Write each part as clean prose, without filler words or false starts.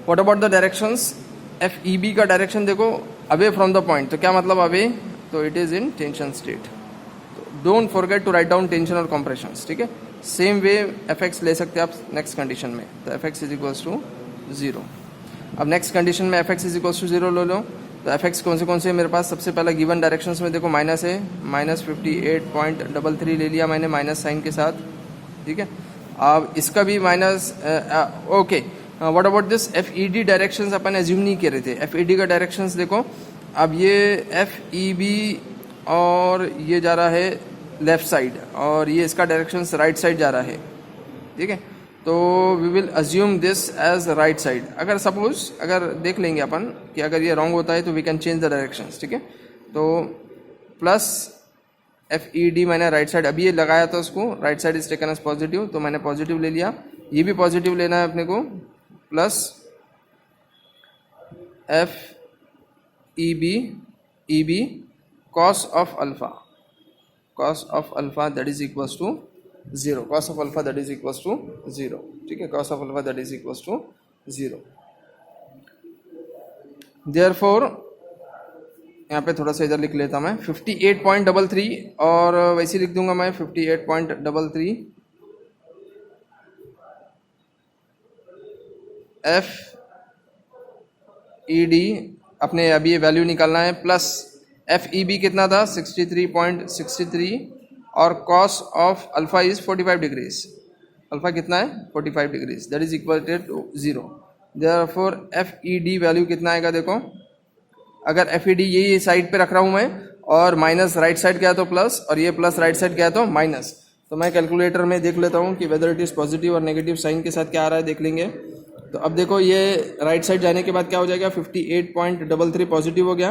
What about the directions, F E B का direction देखो away from the point, तो क्या मतलब अवे, तो it is in tension state. Don't forget to write down tension और compression, ठीक है। सेम वे एफ एक्स ले सकते हैं आप नेक्स्ट कंडीशन में, तो F X is equals to 0। अब नेक्स्ट कंडीशन में F X is equals to 0 ले लो, तो एफ एक्स कौन से मेरे पास, सबसे पहला गिवन डायरेक्शंस में देखो माइनस है, -58.33 ले लिया मैंने माइनस साइन के साथ, ठीक है। अब इसका भी minus, okay. What about this F E D directions, upon assume नहीं कर रहे थे। एफ ई डी का डायरेक्शंस देखो, अब ये एफ ई बी और ये जा रहा है लेफ्ट साइड, और ये इसका डायरेक्शन राइट साइड जा रहा है, ठीक है। तो we will assume this as right side. अगर सपोज अगर देख लेंगे अपन कि अगर ये रॉन्ग होता है तो we can change the directions, ठीक है। तो प्लस एफ ई डी मैंने राइट साइड अभी ये लगाया था उसको, right side is taken as positive, तो मैंने पॉजिटिव ले लिया। ये भी पॉजिटिव लेना है अपने को, plus F E B cos of alpha, cos of alpha that is equals to 0, cos of alpha that is equals to 0, ठीक है। cos of alpha that is equals to 0। therefore यहाँ पे थोड़ा सा इधर लिख लेता मैं 58.33, और वैसे लिख दूंगा मैं 58.33 एफ ई डी, अपने अभी ये वैल्यू निकालना है, प्लस एफ ई बी कितना था 63.63, और cos of alpha is 45 degrees, alpha कितना है 45 degrees, that is equal to 0। Therefore F E D value कितना आएगा देखो, अगर एफ ई डी यही साइड पे रख रहा हूँ मैं, और माइनस राइट साइड गया तो प्लस, और ये प्लस राइट साइड गया तो माइनस, तो मैं कैलकुलेटर में देख लेता हूँ कि वेदर इट इज पॉजिटिव और नेगेटिव साइन के साथ क्या आ रहा है, देख लेंगे। तो अब देखो ये राइट साइड जाने के बाद क्या हो जाएगा, 58.33 पॉजिटिव हो गया,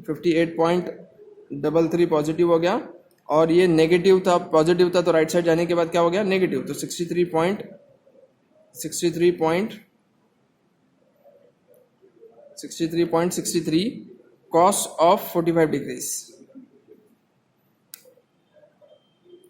58.33 पॉजिटिव हो गया, और ये नेगेटिव था, पॉजिटिव था, तो राइट साइड जाने के बाद क्या हो गया नेगेटिव, तो 63.63 cos of 45 degrees,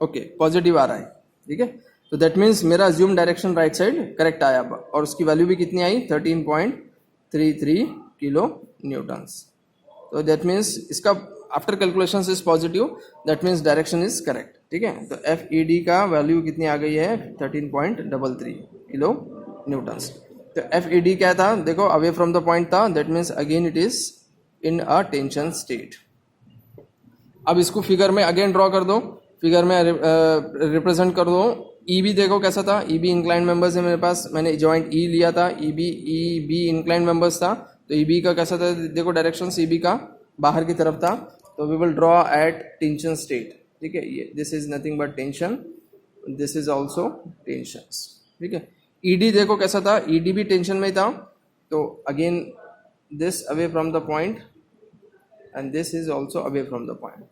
okay, positive आ रहा है, ठीक है। तो दैट मीन्स मेरा assume direction right side correct आया, और उसकी वैल्यू भी कितनी आई 13.33 किलो न्यूटन्स। तो दैट मीन्स इसका after calculations is positive, that means direction is correct, ठीक है। तो एफ ई डी का वैल्यू कितनी आ गई है 13.33 किलो न्यूटन्स। तो एफ ई डी क्या था देखो, अवे फ्रॉम द पॉइंट था, that means again it is in a tension state. अब इसको फिगर में अगेन ड्रॉ कर दो, फिगर में रिप्रेजेंट कर दो। ई बी देखो कैसा था, ई बी इंक्लाइन मेंबर्स है मेरे पास, मैंने जॉइंट ई लिया था, ई बी इंक्लाइन मेंबर्स था, तो ई बी का कैसा था देखो, डायरेक्शन ई बी का बाहर की तरफ था, तो we will draw at tension state, ठीक है। ये this is nothing but tension, this is also tension, ठीक है। ई डी देखो कैसा था, ई डी भी टेंशन में था, तो again this away from the point and this is also away from the point.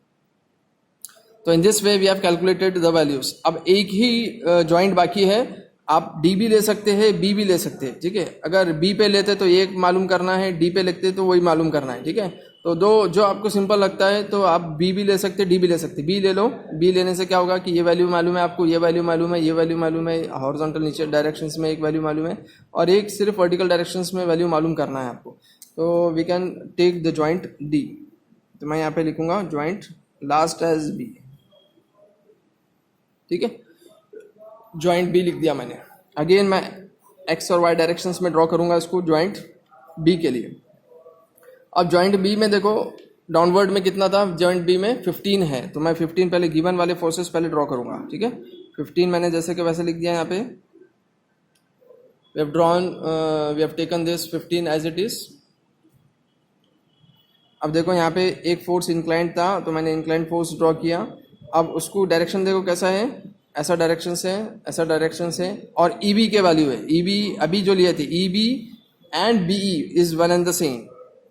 तो in this way we have calculated the values. अब एक ही जॉइंट बाकी है, आप डी भी ले सकते हैं, बी भी ले सकते हैं, ठीक है। अगर बी पे लेते तो एक मालूम करना है, डी पे लिखते तो वही मालूम करना है, ठीक है। तो दो जो आपको सिंपल लगता है, तो आप बी भी ले सकते, डी भी ले सकते। बी ले लो, बी लेने से क्या होगा कि ये वैल्यू मालूम है आपको, ये वैल्यू मालूम है, ये वैल्यू मालूम है, हॉरिजॉन्टल नीचे डायरेक्शंस में एक वैल्यू मालूम है, और एक सिर्फ वर्टिकल डायरेक्शंस में वैल्यू मालूम करना है आपको। तो we can take the joint D, तो मैं यहाँ पे लिखूंगा जॉइंट लास्ट एज बी, ठीक है। जॉइंट बी लिख दिया मैंने। अगेन मैं एक्स और वाई डायरेक्शंस में ड्रॉ करूंगा इसको जॉइंट बी के लिए। अब जॉइंट बी में देखो डाउनवर्ड में कितना था, जॉइंट बी में 15 है, तो मैं 15 पहले गिवन वाले फोर्सेस पहले ड्रॉ करूंगा, ठीक है। 15 मैंने जैसे कि वैसे लिख दिया यहाँ पे, we have drawn, we have taken this 15 as it is. अब देखो यहाँ पे एक फोर्स इंक्लाइंड था, तो मैंने इंक्लाइंड फोर्स ड्रॉ किया। अब उसको डायरेक्शन देखो कैसा है, ऐसा डायरेक्शन से, ऐसा डायरेक्शन से, और ई बी के वैल्यू है, ई बी अभी जो लिए थे, E B and B E is one and the same.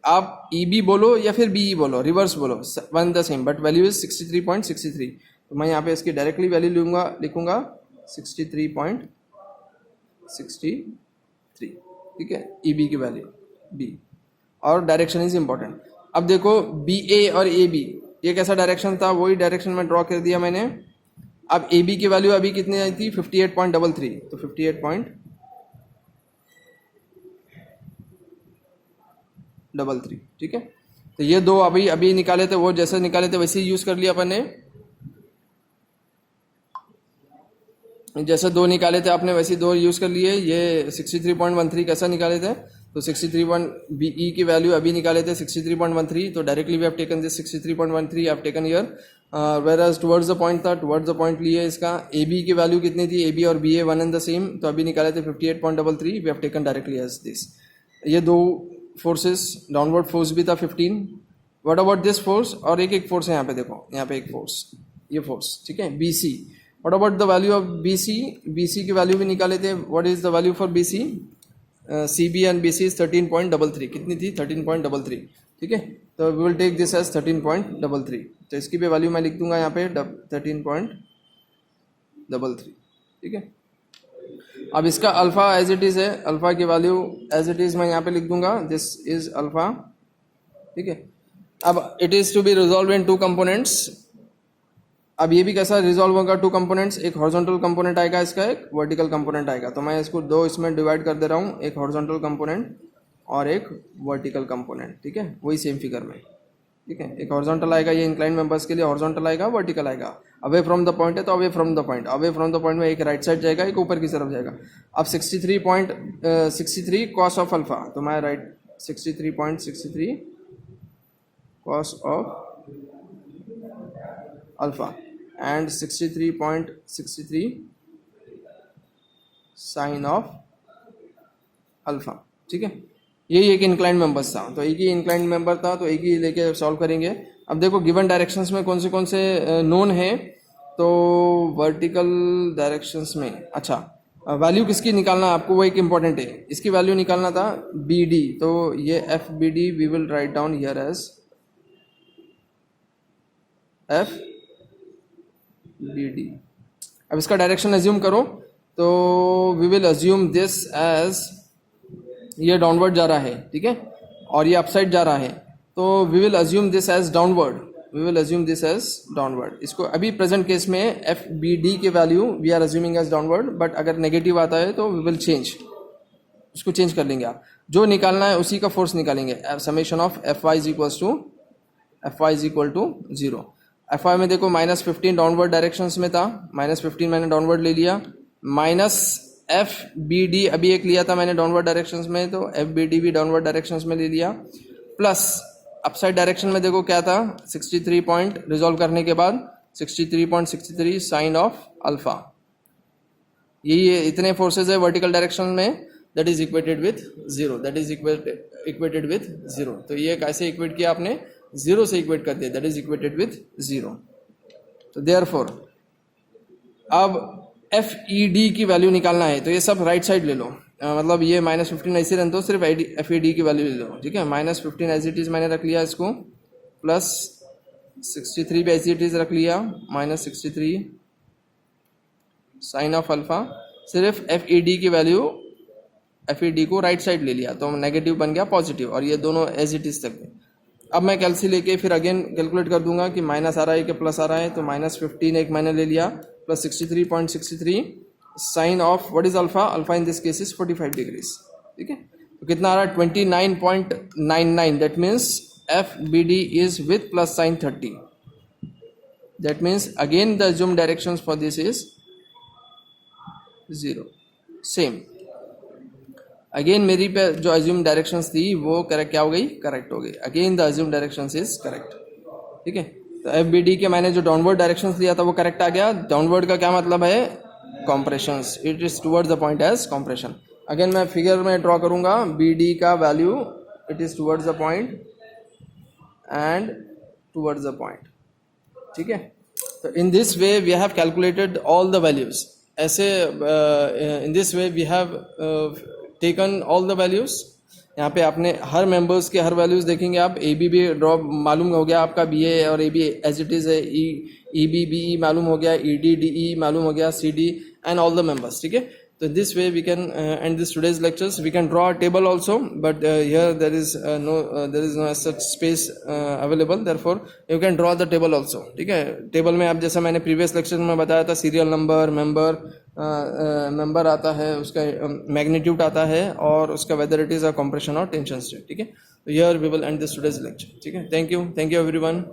आप ई बी बोलो या फिर बी ई बोलो, रिवर्स बोलो, one and the same, but value is 63.63। तो मैं यहाँ पे इसकी डायरेक्टली वैल्यू लिखूंगा 63.63, ठीक है, ई बी की वैल्यू बी, और डायरेक्शन इज इंपॉर्टेंट। अब देखो बी ए और ए बी, ये कैसा डायरेक्शन था, वही डायरेक्शन में ड्रॉ कर दिया मैंने। अब ए बी की वैल्यू अभी कितनी आई थी 58.33, तो 33, ठीक है। तो ये दो अभी निकाले थे, वो जैसे निकाले थे वैसे ही यूज कर लिया अपन ने, जैसे दो निकाले थे आपने वैसे दो यूज कर लिए। ये 63.13 कैसा निकाले थे, तो 63 BE की वैल्यू अभी निकाले थे 63.13, तो directly we have taken this 63.13 have taken here, whereas towards the point था, टुवर्ड्स द पॉइंट लिए इसका। AB की वैल्यू कितनी थी, AB और BA one and the same, तो अभी निकाले थे 58.33, we have taken directly as this. ये दो फोर्सेस, डाउनवर्ड फोर्स भी था 15, व्हाट अबाउट दिस फोर्स, और एक फोर्स है यहाँ पे, देखो यहाँ पे एक फोर्स, ये फोर्स, ठीक है, BC। What about the value of BC, BC की वैल्यू भी निकाले थे, what is the value for BC, CB and BC is 13.33, कितनी थी 13.33, ठीक है। तो we will take this as 13.33, तो इसकी भी वैल्यू मैं लिख दूंगा यहाँ पे 13.33, ठीक है। अब इसका अल्फा एज इट इज है, अल्फा की वैल्यू एज इट इज मैं यहाँ पे लिख दूंगा, दिस इज अल्फा, ठीक है। अब it is to be resolve into components. अब ये भी कैसा रिजॉल्व होगा, टू कंपोनेंट्स, एक हॉरिजॉन्टल कंपोनेंट आएगा इसका, एक वर्टिकल कंपोनेंट आएगा। तो मैं इसको दो इसमें डिवाइड कर दे रहा हूँ, एक हॉरिजॉन्टल कंपोनेंट और एक वर्टिकल कंपोनेंट, ठीक है, वही सेम फिगर में, ठीक है। एक हॉरिजॉन्टल आएगा, ये इंक्लाइन मेंबर्स के लिए हॉरिजॉन्टल आएगा, वर्टिकल आएगा। अवे फ्रॉम द पॉइंट है तो away from the point, away from the point में एक राइट साइड जाएगा, एक ऊपर की तरफ जाएगा। अब 63.63 कॉस ऑफ अल्फा, तो मैं right 63.63 cos of alpha and 63.63 sine of alpha, ठीक है। यही एक इंक्लाइन मेंबर्स था, तो एक ही इंक्लाइन मेंबर था, तो एक ही लेके सॉल्व करेंगे। अब देखो गिवन डायरेक्शंस में कौन से नोन है, तो वर्टिकल डायरेक्शंस में, अच्छा वैल्यू किसकी निकालना आपको, वो एक इंपॉर्टेंट है, इसकी वैल्यू निकालना था BD, तो ये FBD we will write down here as FBD। अब इसका डायरेक्शन अज्यूम करो, तो we will assume this as, ये डाउनवर्ड जा रहा है, ठीक है, और ये अपसाइड जा रहा है, तो we will assume this as downward, we will assume this as downward. इसको अभी प्रेजेंट केस में FBD की value we are assuming as downward, but अगर नेगेटिव आता है तो वी विल चेंज, उसको चेंज कर लेंगे आप, जो निकालना है उसी का फोर्स निकालेंगे। Summation of FY is equal to 0। FY में देखो -15 डाउनवर्ड डायरेक्शंस में था, -15 मैंने डाउनवर्ड ले लिया, माइनस FBD अभी एक लिया था मैंने डाउनवर्ड डायरेक्शंस में, तो FBD भी डाउनवर्ड डायरेक्शंस में ले लिया, प्लस अपसाइड डायरेक्शन में देखो क्या था, 63 पॉइंट रिजॉल्व करने के बाद 63.63 साइन ऑफ अल्फा। यही इतने फोर्सेज है वर्टिकल डायरेक्शन में, that is equated with 0, that is equated with 0। तो ये कैसे इक्वेट किया आपने, 0 से इक्वेट कर दिया, दैट इज इक्वेटेड विथ 0। तो देयरफॉर अब FED की वैल्यू निकालना है, तो ये सब राइट साइड ले लो, मतलब ये -15 ऐसे रहने दो, सिर्फ FED की वैल्यू ले लो, ठीक है। -15 एज इट इज मैंने रख लिया इसको, प्लस 63 भी एज इट इज रख लिया, -63 साइन ऑफ अल्फा, सिर्फ FED की वैल्यू, FED को राइट साइड ले लिया, तो नेगेटिव बन गया पॉजिटिव, और ये दोनों एज इट इज तक है। अब मैं कैलसी लेके फिर अगेन कैलकुलेट कर दूंगा कि माइनस आ रहा है कि प्लस आ रहा है, तो -15 एक मैंने ले लिया, plus 63.63 sine of what is alpha, alpha in this case is 45 degrees, ठीक है। तो कितना आ रहा है 29.99, that means FBD is with plus sine 30, that means again the assume directions for this is 0, same again मेरी पे जो अज्यूम डायरेक्शंस थी वो करेक्ट क्या हो गई, करेक्ट हो गई, again the assume directions is correct, ठीक है। तो FBD के मैंने जो डाउनवर्ड डायरेक्शंस लिया था वो करेक्ट आ गया। डाउनवर्ड का क्या मतलब है, compressions, it is towards the point as compression. Again मैं फिगर में ड्रॉ करूंगा, BD का value it is towards the point and towards the point, ठीक है। तो in this way we have calculated all the values, ऐसे in this way we have taken all the values. यहाँ पे आपने हर मेंबर्स के हर वैल्यूज देखेंगे आप, AB भी ड्रॉ मालूम हो गया आपका, BA और AB एज इट इज है, EB BE मालूम हो गया, ED DE मालूम हो गया, CD and all the members, ठीक है। तो this way we can end this today's lectures, we can draw a table also, but here there is no such space available, therefore you can draw the table also, ठीक है। Table में आप जैसा मैंने previous lecture में बताया था, serial number, member, number आता है, उसका मैग्नीट्यूड आता है, और उसका weather it is a compression और टेंशन स्टेट. ठीक है, तो here we will end this today's lecture. ठीक है, थैंक यू एवरीवन.